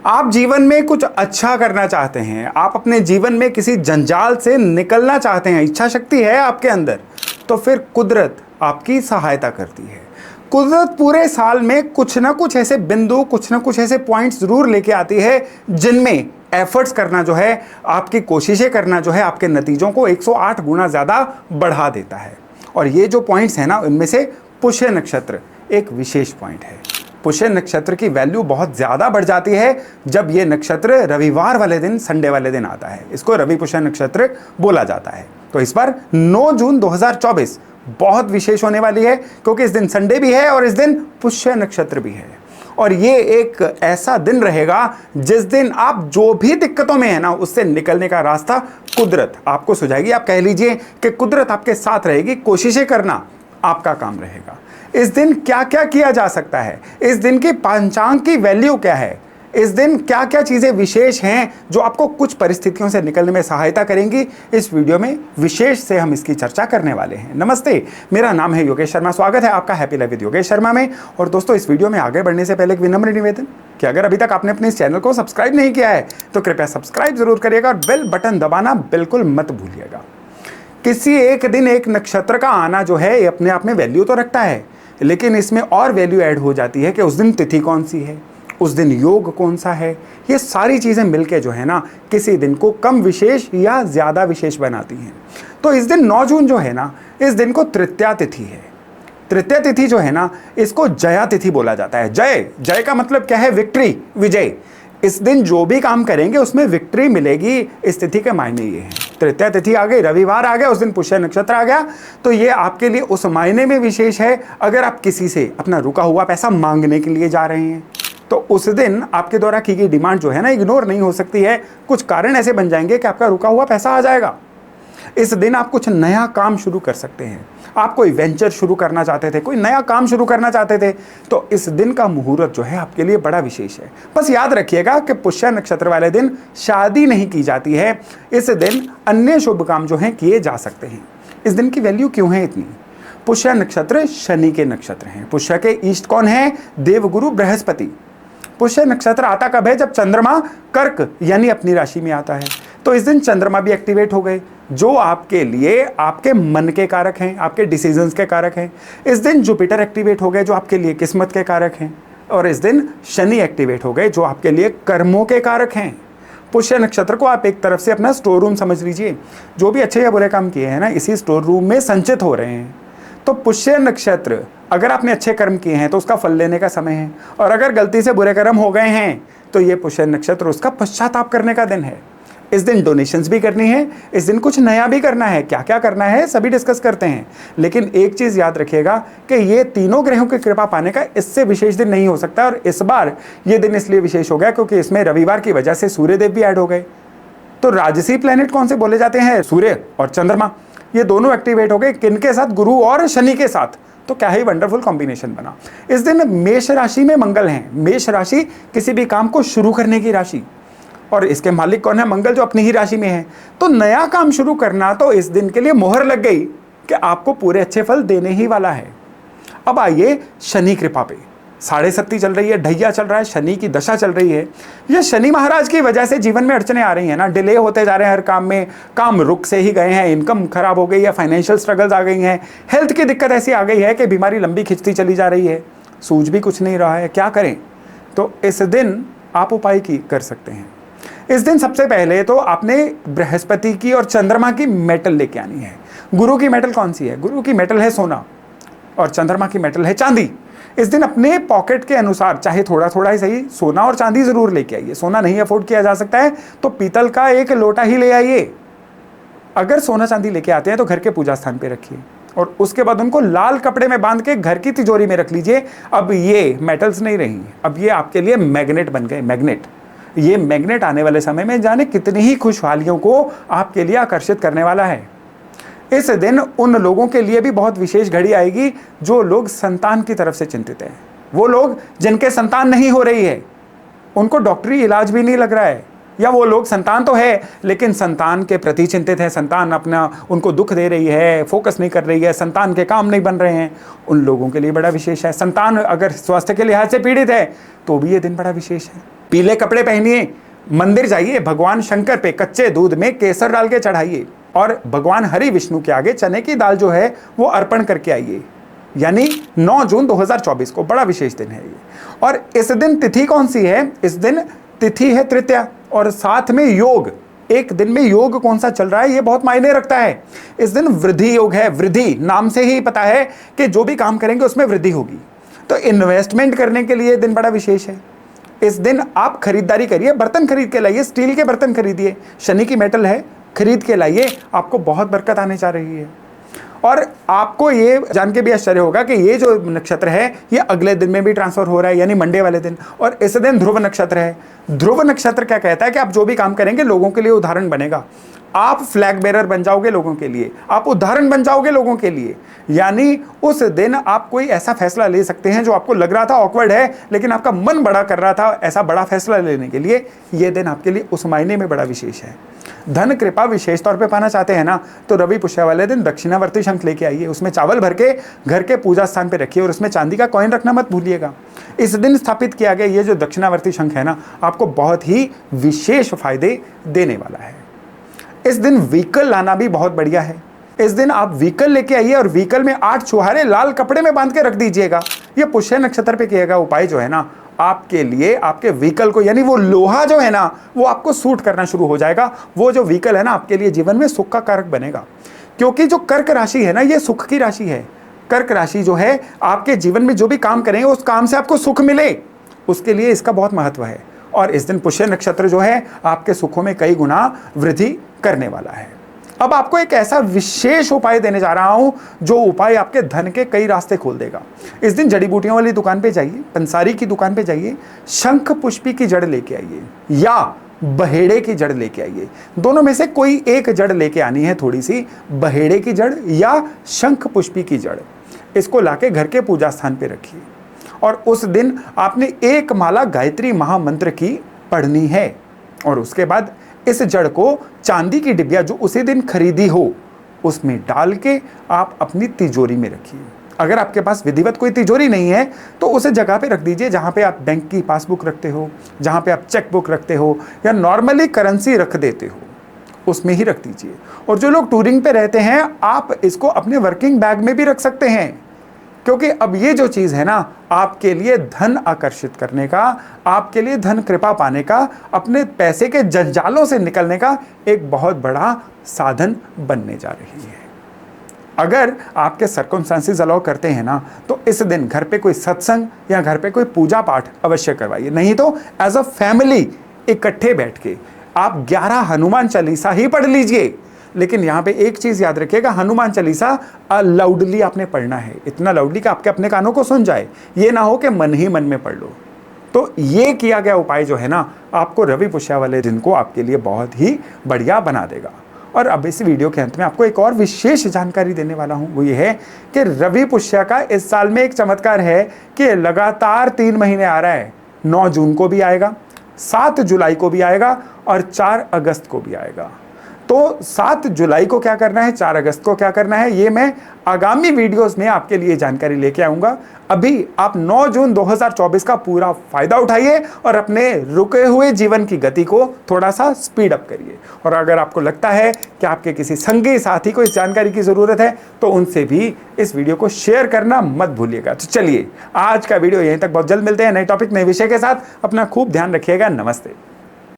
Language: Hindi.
आप जीवन में कुछ अच्छा करना चाहते हैं, आप अपने जीवन में किसी जंजाल से निकलना चाहते हैं, इच्छा शक्ति है आपके अंदर, तो फिर कुदरत आपकी सहायता करती है। कुदरत पूरे साल में कुछ ना कुछ ऐसे बिंदु, कुछ ना कुछ ऐसे पॉइंट्स जरूर लेके आती है जिनमें एफर्ट्स करना जो है, आपकी कोशिशें करना जो है, आपके नतीजों को 108 गुना ज़्यादा बढ़ा देता है। और ये जो पॉइंट्स हैं ना, इनमें से पुष्य नक्षत्र एक विशेष पॉइंट है। पुष्य नक्षत्र की वैल्यू बहुत ज़्यादा बढ़ जाती है जब ये नक्षत्र रविवार वाले दिन, संडे वाले दिन आता है। इसको रवि पुष्य नक्षत्र बोला जाता है। तो इस बार 9 जून 2024 बहुत विशेष होने वाली है, क्योंकि इस दिन संडे भी है और इस दिन पुष्य नक्षत्र भी है। और ये एक ऐसा दिन रहेगा जिस दिन आप जो भी दिक्कतों में है ना, उससे निकलने का रास्ता कुदरत आपको सुझाएगी। आप कह लीजिए कि कुदरत आपके साथ रहेगी, कोशिशें करना आपका काम रहेगा। इस दिन क्या क्या किया जा सकता है, इस दिन की पंचांग की वैल्यू क्या है, इस दिन क्या क्या चीज़ें विशेष हैं जो आपको कुछ परिस्थितियों से निकलने में सहायता करेंगी, इस वीडियो में विशेष से हम इसकी चर्चा करने वाले हैं। नमस्ते, मेरा नाम है योगेश शर्मा। स्वागत है आपका happy life with Yogesh Sharma में। और दोस्तों, इस वीडियो में आगे बढ़ने से पहले एक विनम्र निवेदन कि अगर अभी तक आपने अपने इस चैनल को सब्सक्राइब नहीं किया है तो कृपया सब्सक्राइब जरूर करिएगा और बेल बटन दबाना बिल्कुल मत भूलिएगा। किसी एक दिन एक नक्षत्र का आना जो है, ये अपने आप में वैल्यू तो रखता है, लेकिन इसमें और वैल्यू ऐड हो जाती है कि उस दिन तिथि कौन सी है, उस दिन योग कौन सा है। ये सारी चीज़ें मिलके जो है ना, किसी दिन को कम विशेष या ज़्यादा विशेष बनाती हैं। तो इस दिन 9 जून जो है ना, इस दिन को तृतीया तिथि है। तृतीया तिथि जो है ना, इसको जया तिथि बोला जाता है। जय, जय का मतलब क्या है? विक्ट्री, विजय। इस दिन जो भी काम करेंगे उसमें विक्ट्री मिलेगी। इस तिथि के मायने ये हैं। तृतीया तिथि आ गई, रविवार आ गया, उस दिन पुष्य नक्षत्र आ गया, तो ये आपके लिए उस मायने में विशेष है। अगर आप किसी से अपना रुका हुआ पैसा मांगने के लिए जा रहे हैं तो उस दिन आपके द्वारा की गई डिमांड जो है ना, इग्नोर नहीं हो सकती है। कुछ कारण ऐसे बन जाएंगे कि आपका रुका हुआ पैसा आ जाएगा। इस दिन आप कुछ नया काम शुरू कर सकते हैं। आप कोई वेंचर शुरू करना चाहते थे, कोई नया काम शुरू करना चाहते थे, तो इस दिन का मुहूर्त जो है आपके लिए बड़ा विशेष है। बस याद रखिएगा कि पुष्य नक्षत्र वाले दिन शादी नहीं की जाती है। इस दिन अन्य शुभ काम जो हैं किए जा सकते हैं। इस दिन की वैल्यू क्यों है इतनी? पुष्य नक्षत्र शनि के नक्षत्र हैं। पुष्य के ईष्ट कौन है? देवगुरु बृहस्पति। पुष्य नक्षत्र आता कब है? जब चंद्रमा कर्क यानी अपनी राशि में आता है। तो इस दिन चंद्रमा भी एक्टिवेट हो गए, जो आपके लिए आपके मन के कारक हैं, आपके डिसीजंस के कारक हैं। इस दिन जुपिटर एक्टिवेट हो गए, जो आपके लिए किस्मत के कारक हैं। और इस दिन शनि एक्टिवेट हो गए, जो आपके लिए कर्मों के कारक हैं। पुष्य नक्षत्र को आप एक तरफ से अपना स्टोर रूम समझ लीजिए। जो भी अच्छे या बुरे काम किए हैं ना, इसी स्टोर रूम में संचित हो रहे हैं। तो पुष्य नक्षत्र, अगर आपने अच्छे कर्म किए हैं तो उसका फल लेने का समय है, और अगर गलती से बुरे कर्म हो गए हैं तो ये पुष्य नक्षत्र उसका पश्चाताप करने का दिन है। इस दिन डोनेशंस भी करनी है, इस दिन कुछ नया भी करना है। क्या क्या करना है सभी डिस्कस करते हैं, लेकिन एक चीज़ याद रखिएगा कि ये तीनों ग्रहों की कृपा पाने का इससे विशेष दिन नहीं हो सकता। और इस बार ये दिन इसलिए विशेष हो गया क्योंकि इसमें रविवार की वजह से सूर्यदेव भी ऐड हो गए। तो राजसी प्लैनेट कौन से बोले जाते हैं? सूर्य और चंद्रमा, ये दोनों एक्टिवेट हो गए। किनके साथ? गुरु और शनि के साथ। तो क्या ही वंडरफुल कॉम्बिनेशन बना। इस दिन मेष राशि में मंगल हैं। मेष राशि किसी भी काम को शुरू करने की राशि, और इसके मालिक कौन है? मंगल, जो अपनी ही राशि में है। तो नया काम शुरू करना, तो इस दिन के लिए मोहर लग गई कि आपको पूरे अच्छे फल देने ही वाला है। अब आइए शनि कृपा पे। 7.5 चल रही है, ढैया चल रहा है, शनि की दशा चल रही है। ये शनि महाराज की वजह से जीवन में अड़चने आ रही हैं ना, डिले होते जा रहे हैं हर काम में, काम रुक से ही गए हैं, इनकम खराब हो गई है, फाइनेंशियल स्ट्रगल्स आ गई हैं, हेल्थ की दिक्कत ऐसी आ गई है कि बीमारी लंबी खिंचती चली जा रही है, सूझ भी कुछ नहीं रहा है, क्या करें? तो इस दिन आप उपाय की कर सकते हैं। इस दिन सबसे पहले तो आपने बृहस्पति की और चंद्रमा की मेटल लेके आनी है। गुरु की मेटल कौन सी है? गुरु की मेटल है सोना, और चंद्रमा की मेटल है चांदी। इस दिन अपने पॉकेट के अनुसार, चाहे थोड़ा थोड़ा ही सही, सोना और चांदी जरूर लेके आइए। सोना नहीं अफोर्ड किया जा सकता है तो पीतल का एक लोटा ही ले आइए। अगर सोना चांदी लेके आते हैं तो घर के पूजा स्थान पे रखिए, और उसके बाद उनको लाल कपड़े में बांध के घर की तिजोरी में रख लीजिए। अब ये मेटल्स नहीं रही, अब ये आपके लिए मैग्नेट बन गए। मैग्नेट, ये मैग्नेट आने वाले समय में जाने कितनी ही खुशहालियों को आपके लिए आकर्षित करने वाला है। इस दिन उन लोगों के लिए भी बहुत विशेष घड़ी आएगी जो लोग संतान की तरफ से चिंतित हैं। वो लोग जिनके संतान नहीं हो रही है, उनको डॉक्टरी इलाज भी नहीं लग रहा है, या वो लोग संतान तो है लेकिन संतान के प्रति चिंतित है, संतान अपना उनको दुख दे रही है, फोकस नहीं कर रही है, संतान के काम नहीं बन रहे हैं, उन लोगों के लिए बड़ा विशेष है। संतान अगर स्वास्थ्य के लिहाज से पीड़ित है तो भी ये दिन बड़ा विशेष है। पीले कपड़े पहनिए, मंदिर जाइए, भगवान शंकर पे कच्चे दूध में केसर डाल के चढ़ाइए और भगवान हरि विष्णु के आगे चने की दाल जो है वो अर्पण करके आइए। यानी 9 जून 2024 को बड़ा विशेष दिन है ये। और इस दिन तिथि कौन सी है? इस दिन तिथि है तृतीया और साथ में योग। एक दिन में योग कौन सा चल रहा है ये बहुत मायने रखता है। इस दिन वृद्धि योग है। वृद्धि नाम से ही पता है कि जो भी काम करेंगे उसमें वृद्धि होगी। तो इन्वेस्टमेंट करने के लिए दिन बड़ा विशेष है। इस दिन आप खरीदारी करिए, बर्तन खरीद के लाइए, स्टील के बर्तन खरीदिए, शनि की मेटल है, खरीद के लाइए, आपको बहुत बरकत आने जा रही है। और आपको ये जान के भी आश्चर्य होगा कि ये जो नक्षत्र है ये अगले दिन में भी ट्रांसफर हो रहा है, यानी मंडे वाले दिन। और इस दिन ध्रुव नक्षत्र है। ध्रुव नक्षत्र क्या कहता है कि आप जो भी काम करेंगे लोगों के लिए उदाहरण बनेगा। आप फ्लैग बेरर बन जाओगे लोगों के लिए, आप उदाहरण बन जाओगे लोगों के लिए। यानी उस दिन आप कोई ऐसा फैसला ले सकते हैं जो आपको लग रहा था ऑकवर्ड है, लेकिन आपका मन बड़ा कर रहा था ऐसा बड़ा फैसला लेने के लिए। यह दिन आपके लिए उस मायने में बड़ा विशेष है। धन कृपा विशेष तौर पे पाना चाहते हैं ना, तो रवि पुष्य वाले दिन दक्षिणावर्ती शंख लेके आइए, उसमें चावल भर के घर के पूजा स्थान पे रखिए और उसमें चांदी का कॉइन रखना मत भूलिएगा। इस दिन स्थापित किया गया ये जो दक्षिणावर्ती शंख है ना, आपको बहुत ही विशेष फायदे देने वाला है। इस दिन व्हीकल लाना भी बहुत बढ़िया है। इस दिन आप व्हीकल लेके आइए और व्हीकल में 8 छुहारे लाल कपड़े में बांध के रख दीजिएगा। ये पुष्य नक्षत्र पे किया गया उपाय जो है ना, आपके लिए आपके व्हीकल को, यानी वो लोहा जो है ना वो आपको सूट करना शुरू हो जाएगा। वो जो व्हीकल है ना आपके लिए जीवन में सुख का कारक बनेगा। क्योंकि जो कर्क राशि है ना ये सुख की राशि है। कर्क राशि जो है आपके जीवन में जो भी काम करेंगे उस काम से आपको सुख मिले, उसके लिए इसका बहुत महत्व है। और इस दिन पुष्य नक्षत्र जो है आपके सुखों में कई गुना वृद्धि करने वाला है। अब आपको एक ऐसा विशेष उपाय देने जा रहा हूं जो उपाय आपके धन के कई रास्ते खोल देगा। इस दिन जड़ी बूटियों वाली दुकान पे जाइए, पंसारी की दुकान पे जाइए, शंख पुष्पी की जड़ लेके आइए या बहेड़े की जड़ लेके आइए। दोनों में से कोई एक जड़ लेके आनी है, थोड़ी सी बहेड़े की जड़ या शंख पुष्पी की जड़। इसको लाके घर के पूजा स्थान पे रखिए और उस दिन आपने एक माला गायत्री महामंत्र की पढ़नी है। और उसके बाद इस जड़ को चांदी की डिबिया जो उसी दिन खरीदी हो उसमें डाल के आप अपनी तिजोरी में रखिए। अगर आपके पास विधिवत कोई तिजोरी नहीं है तो उसे जगह पे रख दीजिए जहां पे आप बैंक की पासबुक रखते हो, जहां पे आप चेक बुक रखते हो या नॉर्मली करेंसी रख देते हो, उसमें ही रख दीजिए। और जो लोग टूरिंग पे रहते हैं आप इसको अपने वर्किंग बैग में भी रख सकते हैं, क्योंकि अब ये जो चीज़ है ना आपके लिए धन आकर्षित करने का, आपके लिए धन कृपा पाने का, अपने पैसे के जंजालों से निकलने का एक बहुत बड़ा साधन बनने जा रही है। अगर आपके सर्कमस्टांसेस अलाउ करते हैं ना तो इस दिन घर पे कोई सत्संग या घर पे कोई पूजा पाठ अवश्य करवाइए। नहीं तो एज अ फैमिली इकट्ठे बैठ के आप 11 हनुमान चालीसा ही पढ़ लीजिए। लेकिन यहाँ पे एक चीज़ याद रखिएगा, हनुमान चालीसा लाउडली आपने पढ़ना है, इतना लाउडली कि आपके अपने कानों को सुन जाए, ये ना हो कि मन ही मन में पढ़ लो। तो ये किया गया उपाय जो है ना आपको रवि पुष्या वाले दिन को आपके लिए बहुत ही बढ़िया बना देगा। और अब इस वीडियो के अंत में आपको एक और विशेष जानकारी देने वाला हूँ, वो ये है कि रवि पुष्या का इस साल में एक चमत्कार है कि लगातार 3 महीने आ रहा है। 9 जून को भी आएगा, 7 जुलाई को भी आएगा और 4 अगस्त को भी आएगा। तो 7 जुलाई को क्या करना है, 4 अगस्त को क्या करना है, ये मैं आगामी वीडियोस में आपके लिए जानकारी लेके आऊंगा। अभी आप 9 जून 2024 का पूरा फायदा उठाइए और अपने रुके हुए जीवन की गति को थोड़ा सा स्पीड अप करिए। और अगर आपको लगता है कि आपके किसी संगी साथी को इस जानकारी की ज़रूरत है तो उनसे भी इस वीडियो को शेयर करना मत भूलिएगा। तो चलिए आज का वीडियो यहीं तक, बहुत जल्द मिलते हैं नए टॉपिक नए विषय के साथ। अपना खूब ध्यान रखिएगा। नमस्ते।